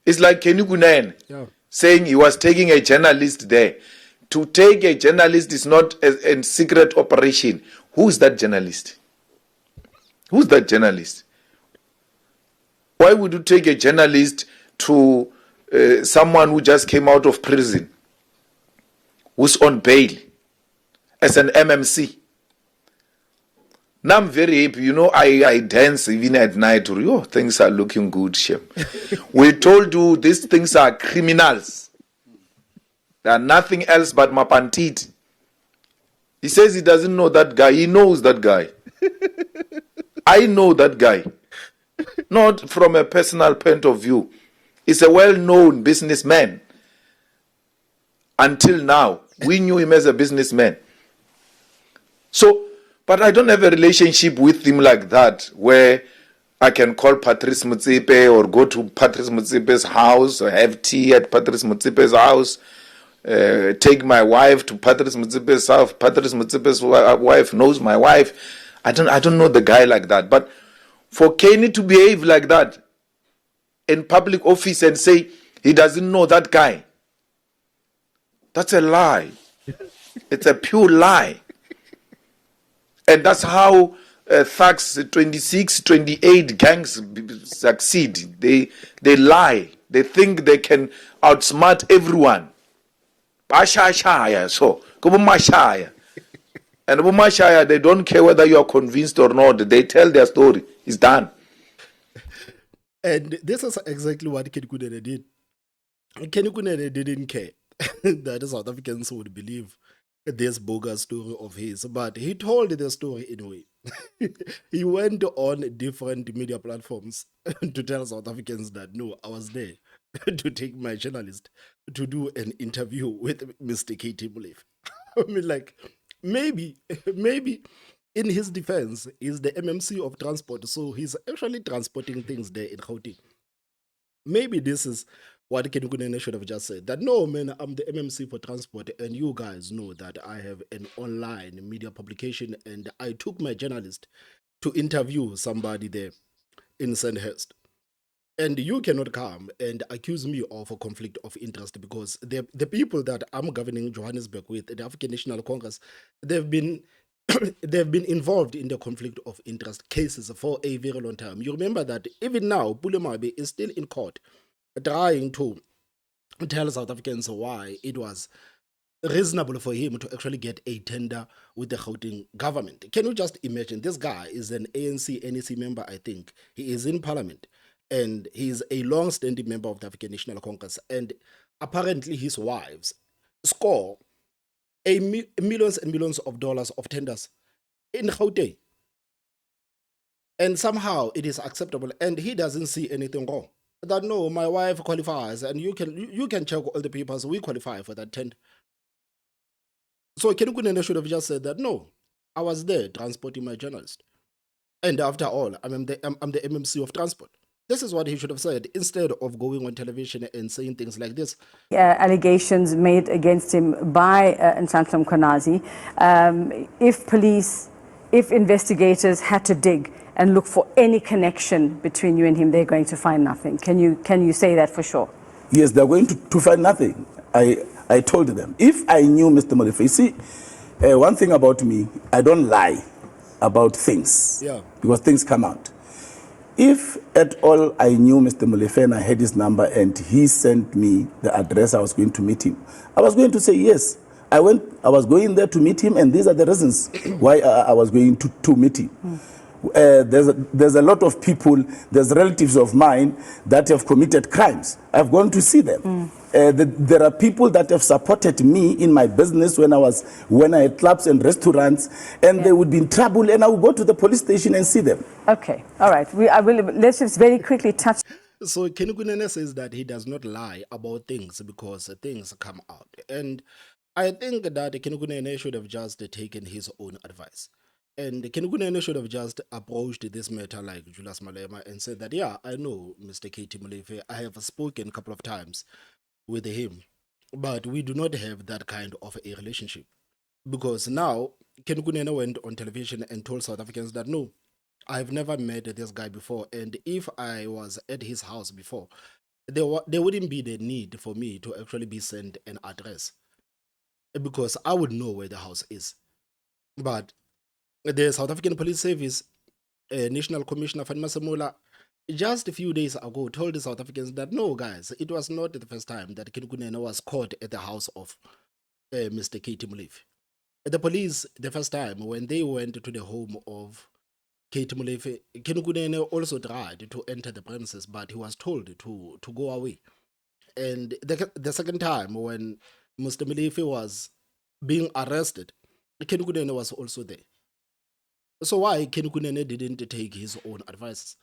It's like Kunene Yeah. saying he was taking a journalist there. To take a journalist is not a secret operation. Who's that journalist? Who's that journalist? Why would you take a journalist to someone who just came out of prison, who's on bail, as an MMC? Now I'm very happy. You know, I dance even at night. Oh, things are looking good, Shem. We told you these things are criminals. They are nothing else but Mapantiti. He says he doesn't know that guy. He knows that guy. I know that guy. Not from a personal point of view. He's a well-known businessman. Until now, we knew him as a businessman. So, but I don't have a relationship with him like that, where I can call Patrice Motsepe or go to Patrice Motsepe's house or have tea at Patrice Motsepe's house, take my wife to Patrice Motsepe's house. Patrice Motsepe's wife knows my wife. I don't know the guy like that. But for Kenny to behave like that in public office and say he doesn't know that guy, that's a lie. It's a pure lie. And that's how thugs 26, 28 gangs succeed. They lie. They think they can outsmart everyone. Bashashaya, so Mashaya. And Mashaya, they don't care whether you are convinced or not. They tell their story. It's done. And this is exactly what Kunene did. Kunene didn't care that the South Africans would believe this bogus story of his, but he told the story anyway. He went on different media platforms to tell South Africans that no, I was there to take my journalist to do an interview with Mr. KT Molefe. I mean, like, maybe in his defense, he's the MMC of transport, so he's actually transporting things there in Gauteng. Maybe this is what Kunene should have just said, that no, man, I'm the MMC for transport, and you guys know that I have an online media publication, and I took my journalist to interview somebody there in Sandhurst. And you cannot come and accuse me of a conflict of interest, because the people that I'm governing Johannesburg with, the African National Congress, they've been they've been involved in the conflict of interest cases for a very long time. You remember that even now, Bulemabe is still in court trying to tell South Africans why it was reasonable for him to actually get a tender with the Gauteng government. Can you just imagine? This guy is an ANC NEC member, I think. He is in parliament, and he's a long-standing member of the African National Congress, and apparently his wives score millions and millions of dollars of tenders in Gauteng. And somehow it is acceptable, and he doesn't see anything wrong. That no, my wife qualifies, and you can check all the papers, we qualify for that tender. So Kunene should have just said that no, I was there transporting my journalist, and after all, I'm the MMC of transport. This is what he should have said, instead of going on television and saying things like this. Allegations made against him by Nhlanhla Mkhwanazi. If investigators had to dig and look for any connection between you and him, they're going to find nothing. Can you say that for sure? Yes, they're going to find nothing. I told them. If I knew Mr. Molefe, you see, one thing about me, I don't lie about things. Yeah. Because things come out. If at all I knew Mr. Molefe and I had his number and he sent me the address I was going to meet him, I was going to say yes. I was going there to meet him, and these are the reasons why I was going to meet him. There's a lot of people, there's relatives of mine that have committed crimes. I've gone to see them. There are people that have supported me in my business when I had clubs and restaurants, and they would be in trouble, and I would go to the police station and see them. Okay, all right. Let's just very quickly touch. So Kunene says that he does not lie about things because things come out. And I think that Kunene should have just taken his own advice. And Kunene should have just approached this matter like Julius Malema and said that, yeah, I know Mr. KT Molefe. I have spoken a couple of times with him, but we do not have that kind of a relationship. Because now, Kunene went on television and told South Africans that, no, I've never met this guy before, and if I was at his house before, there wouldn't be the need for me to actually be sent an address because I would know where the house is. But the South African Police Service, National Commissioner Fanima Semula, just a few days ago told the South Africans that no, guys, it was not the first time that Kunene was caught at the house of Mr. KT Molefe. The police, the first time when they went to the home of KT Molefe, Kunene also tried to enter the premises, but he was told to go away. And the second time when Mr. Molefe was being arrested, Kunene was also there. So why Kunene didn't take his own advice?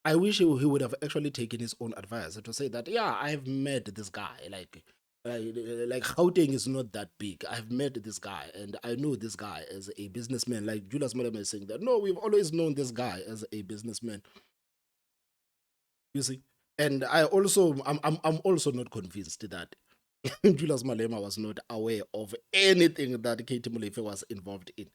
I wish he would have actually taken his own advice to say that, yeah, I've met this guy. Like Gauteng is not that big. I've met this guy and I know this guy as a businessman. Like Julius Malema is saying that, no, we've always known this guy as a businessman. You see? And I'm also not convinced that Julius Malema was not aware of anything that KT Molefe was involved in.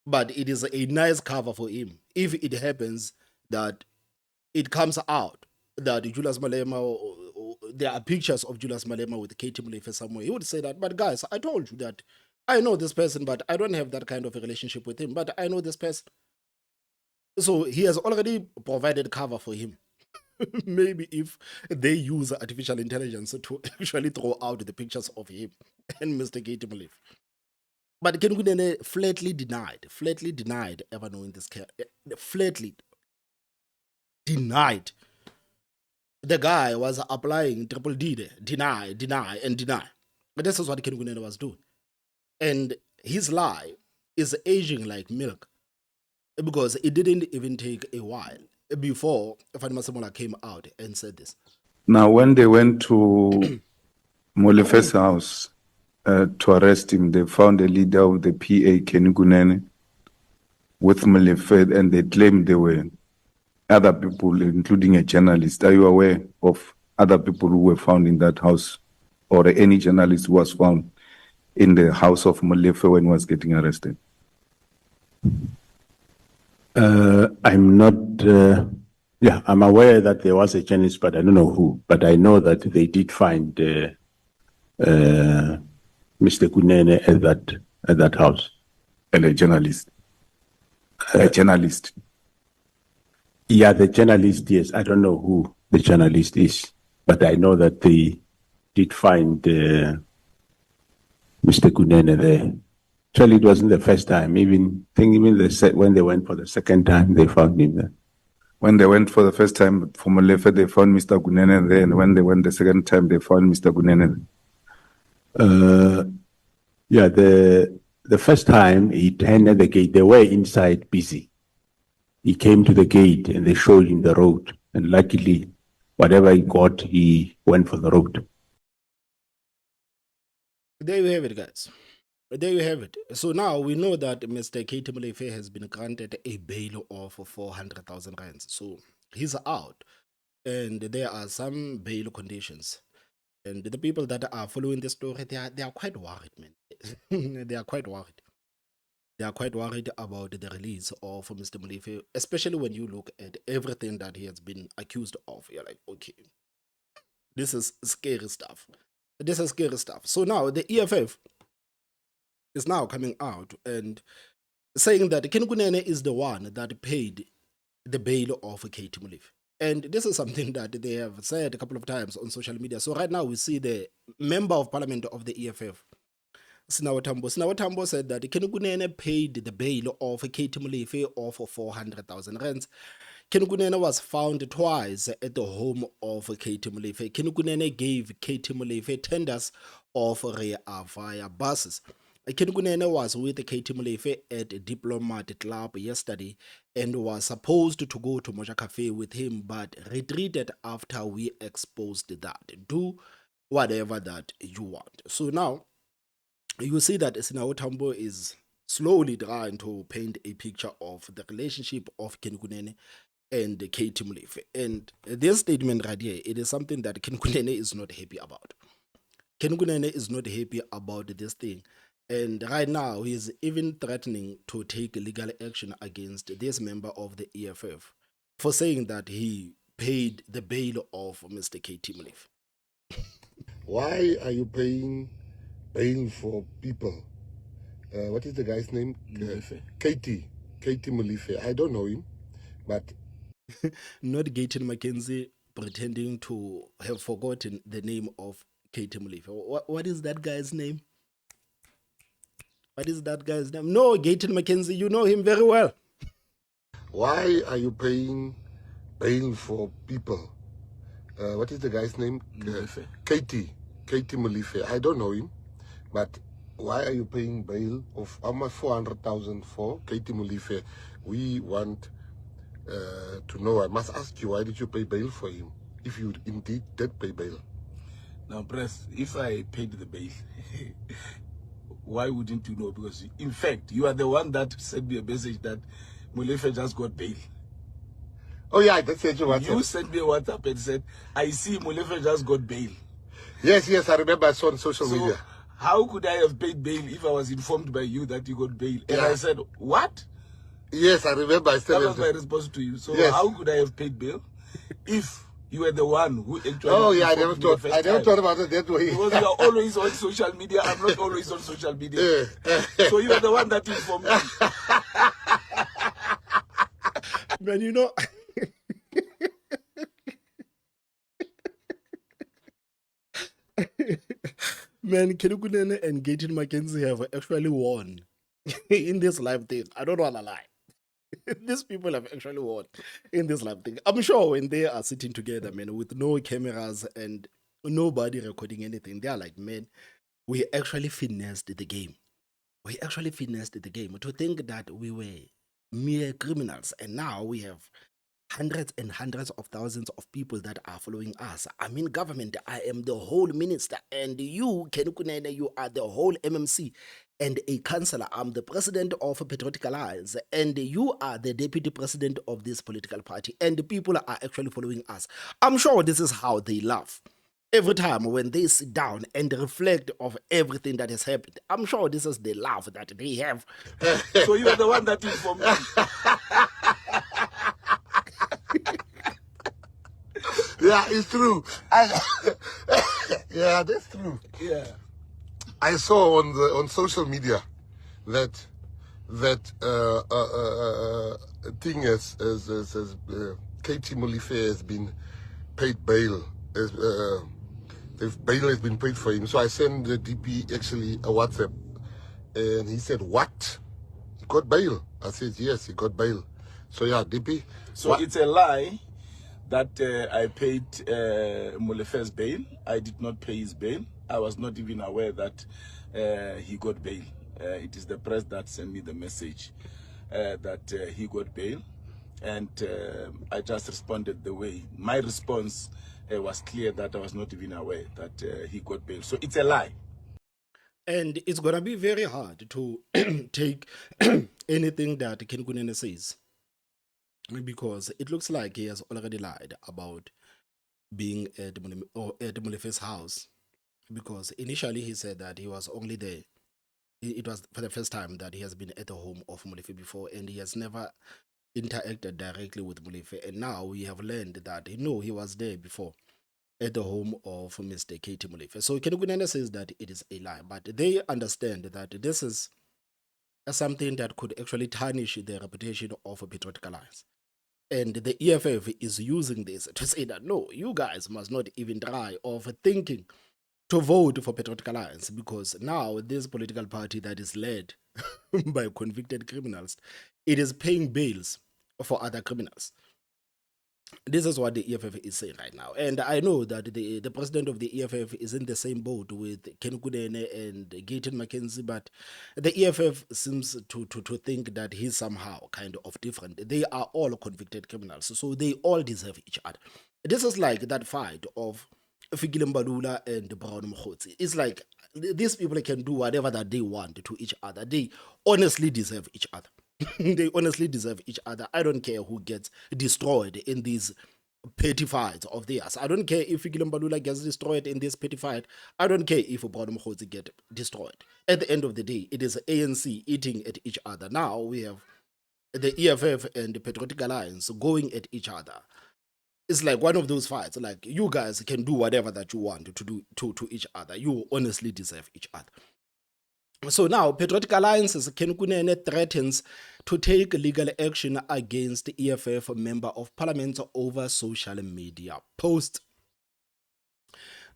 But it is a nice cover for him if it happens that it comes out that Julius Malema, or there are pictures of Julius Malema with KT Molefe somewhere. He would say that, but guys, I told you that I know this person, but I don't have that kind of a relationship with him, but I know this person. So he has already provided cover for him. Maybe if they use artificial intelligence to actually throw out the pictures of him and Mr. KT Molefe. But Ken Kunene flatly denied ever knowing this cat. Flatly denied. The guy was applying triple D there. Deny. But this is what Ken Kunene was doing. And his lie is aging like milk because it didn't even take a while before Fanima Semola came out and said this. Now, when they went to Molefe's house to arrest him, they found a leader of the PA, Kunene, with Molefe, and they claimed they were other people, including a journalist. Are you aware of other people who were found in that house, or any journalist who was found in the house of Molefe when he was getting arrested? I'm not, I'm aware that there was a journalist, but I don't know who. But I know that they did find Mr. Kunene at that house. And a journalist. A journalist. Yeah, the journalist, yes. I don't know who the journalist is, but I know that they did find Mr. Kunene there. Actually, it wasn't the first time. When they went for the second time, they found him there. When they went for the first time for Molefe, they found Mr. Kunene there, and when they went the second time, they found Mr. Kunene there. The first time he tended the gate, they were inside busy. He came to the gate and they showed him the road, and luckily, whatever he got, he went for the road. There you have it, guys. There you have it. So now we know that Mr. KT Molefe has been granted a bail of 400,000 rands. So he's out. And there are some bail conditions. And the people that are following the story, they are quite worried, man. They are quite worried. They are quite worried about the release of Mr. Molefe, especially when you look at everything that he has been accused of. You're like, okay, this is scary stuff. This is scary stuff. So now the EFF is now coming out and saying that Kunene is the one that paid the bail of KT Molefe. And this is something that they have said a couple of times on social media. So right now we see the member of parliament of the EFF, Sinawo Tambo. Sinawo Tambo said that Kunene paid the bail of KT Molefe of 400,000 rands. Kunene was found twice at the home of KT Molefe. Kunene gave KT Molefe tenders of rear via buses. Kunene was with KT Molefe at Diplomat Club yesterday and was supposed to go to Moja Cafe with him, but retreated after we exposed that. Do whatever that you want. So now, you see that Sinawo Tambo is slowly trying to paint a picture of the relationship of Kunene and KT Molefe. And this statement right here, it is something that Kunene is not happy about. Kunene is not happy about this thing. And right now, he is even threatening to take legal action against this member of the EFF for saying that he paid the bail of Mr. KT Molefe. Why are you paying bail for people? What is the guy's name? Molefe. KT Molefe. I don't know him, but Not Gayton Mackenzie pretending to have forgotten the name of KT Molefe. What is that guy's name? What is that guy's name? No, Gayton Mackenzie, you know him very well. why are you paying bail for people? What is the guy's name? Molefe. KT Molefe. I don't know him, but why are you paying bail of almost 400,000 for KT Molefe? We want to know. I must ask you, why did you pay bail for him? If you indeed did pay bail. Now, Press, if I paid the bail, why wouldn't you know? Because, in fact, you are the one that sent me a message that Molefe just got bail. Oh yeah, that's it. You sent me a WhatsApp and said, I see Molefe just got bail. Yes, I remember. I saw on social So, media. how could I have paid bail if I was informed by you that you got bail? And Yeah. I said, what? Yes, I remember. I still That was my remember. response to you. So Yes. how could I have paid bail if you were the one who actually... Oh yeah, I informed never me thought. the first I never time? thought about it that way. Because you are always on social media. I'm not always on social media. So you are the one that informed me. Man, you know, man, Kunene and Gayton Mackenzie have actually won in this live thing. I don't want to lie. These people have actually won in this live thing. I'm sure when they are sitting together, man, with no cameras and nobody recording anything, they are like, man, we actually finessed the game. We actually finessed the game. To think that we were mere criminals and now we have hundreds and hundreds of thousands of people that are following us. I mean, government, I am the whole minister, and you, Kunene, you are the whole MMC and a councillor. I'm the president of Patriotic Alliance, and you are the deputy president of this political party, and the people are actually following us. I'm sure this is how they laugh. Every time when they sit down and reflect of everything that has happened, I'm sure this is the laugh that they have. So you are the one that informed me. Yeah, it's true. Yeah, that's true. Yeah. I saw on social media that thing as KT Molefe has been paid bail. Bail has been paid for him. So I sent the DP actually a WhatsApp, and he said, "What? He got bail?" I said, "Yes, he got bail." So yeah, DP. So it's a lie that I paid Molefe's bail. I did not pay his bail. I was not even aware that he got bail. It is the press that sent me the message that he got bail. And I just responded the way. My response was clear that I was not even aware that he got bail. So it's a lie. And it's going to be very hard to take anything that Kunene says, because it looks like he has already lied about being at Molefe's house, because initially he said that he was only there. It was for the first time that he has been at the home of Molefe before, and he has never interacted directly with Molefe. And now we have learned that no, he was there before at the home of Mr. KT Molefe. So Kunene says that it is a lie, but they understand that this is something that could actually tarnish the reputation of a Patriotic Alliance. And the EFF is using this to say that no, you guys must not even try of thinking to vote for Patriotic Alliance, because now this political party that is led by convicted criminals, it is paying bails for other criminals. This is what the EFF is saying right now. And I know that the president of the EFF is in the same boat with Kunene and Gayton Mackenzie, but the EFF seems to think that he's somehow kind of different. They are all convicted criminals, so they all deserve each other. This is like that fight of Fikile Mbalula and Brown Mkhotsi. It's like these people can do whatever that they want to each other. They honestly deserve each other. They honestly deserve each other. I don't care who gets destroyed in these petty fights of theirs. I don't care if Fikile Mbalula gets destroyed in this petty fight. I don't care if Brown Mkhotsi get destroyed. At the end of the day, it is ANC eating at each other. Now we have the EFF and the Patriotic Alliance going at each other. it's like one of those fights. Like, you guys can do whatever that you want to do to each other. You honestly deserve each other. So now, Patriotic Alliance's Kunene threatens to take legal action against the EFF member of parliament over social media posts.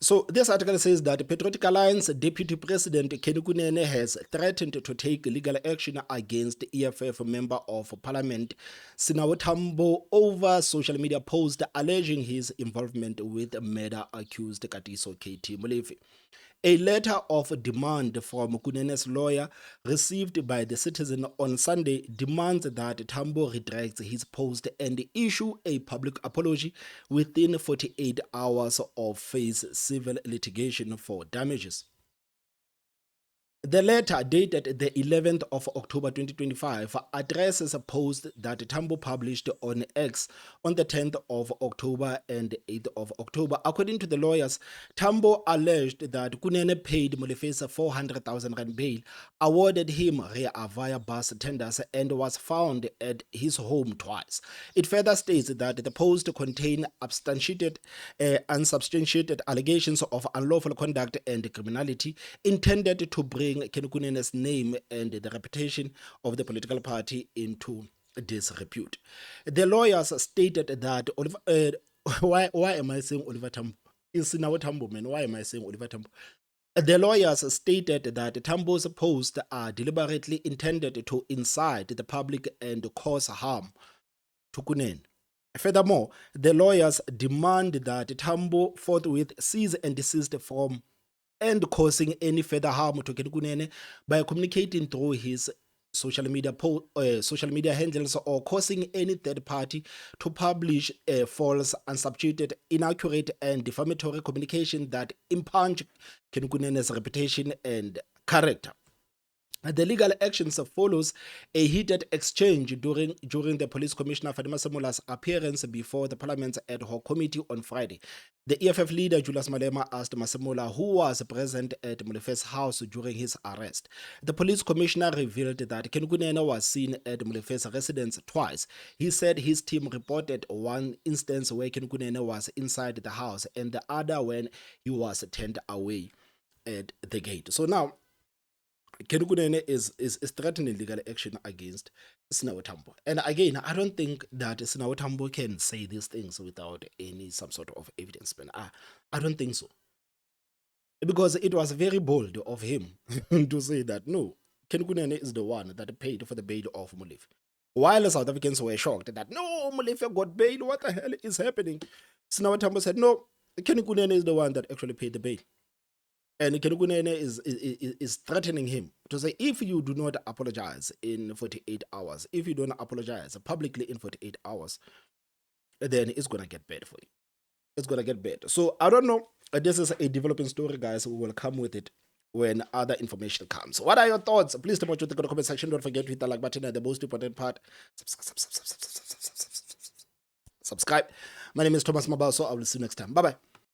So this article says that Patriotic Alliance Deputy President Kunene has threatened to take legal action against the EFF member of parliament Sinawo Tambo over social media posts alleging his involvement with murder accused KT Molefe. A letter of demand from Kunene's lawyer received by the Citizen on Sunday demands that Tambo retracts his post and issue a public apology within 48 hours or face civil litigation for damages. The letter, dated the 11th of October 2025, addresses a post that Tambo published on X on the 10th of October and 8th of October. According to the lawyers, Tambo alleged that Kunene paid Molefe's 400,000 rand bail, awarded him rear via bus tenders, and was found at his home twice. It further states that the post contained unsubstantiated allegations of unlawful conduct and criminality intended to bring Kunene's name and the reputation of the political party into disrepute. The lawyers stated that why am I saying Oliver Tambo? It's Sinawo Tambo, man. Why am I saying Oliver Tambo? The lawyers stated that Tambo's posts are deliberately intended to incite the public and cause harm to Kunene. Furthermore, the lawyers demand that Tambo forthwith cease and desist from and causing any further harm to Kunene by communicating through his social media handles or causing any third party to publish false, unsubstantiated, inaccurate, and defamatory communication that impugn Kunene's reputation and character. The legal actions follows a heated exchange during the Police Commissioner Fadima Semola's appearance before the Parliament's ad hoc committee on Friday. The EFF leader Julius Malema asked Masemola, who was present at Molefe's house during his arrest. The Police Commissioner revealed that Kunene was seen at Molefe's residence twice. He said his team reported one instance where Kunene was inside the house and the other when he was turned away at the gate. So now, Kunene is threatening legal action against Sinawo Tambo. And again, I don't think that Sinawo Tambo can say these things without some sort of evidence. Man. I don't think so. Because it was very bold of him to say that, no, Kunene is the one that paid for the bail of Molefe. While the South Africans were shocked that, no, Molefe got bail, what the hell is happening? Sinawo Tambo said, no, Kunene is the one that actually paid the bail. And Kunene is threatening him to say, if you do not apologize in 48 hours, if you don't apologize publicly in 48 hours, then it's going to get bad for you. It's going to get bad. So I don't know. This is a developing story, guys. We will come with it when other information comes. What are your thoughts? Please tell me what you think in the comment section. Don't forget to hit the like button and the most important part, subscribe. My name is Thomas Mabao, so I will see you next time. Bye-bye.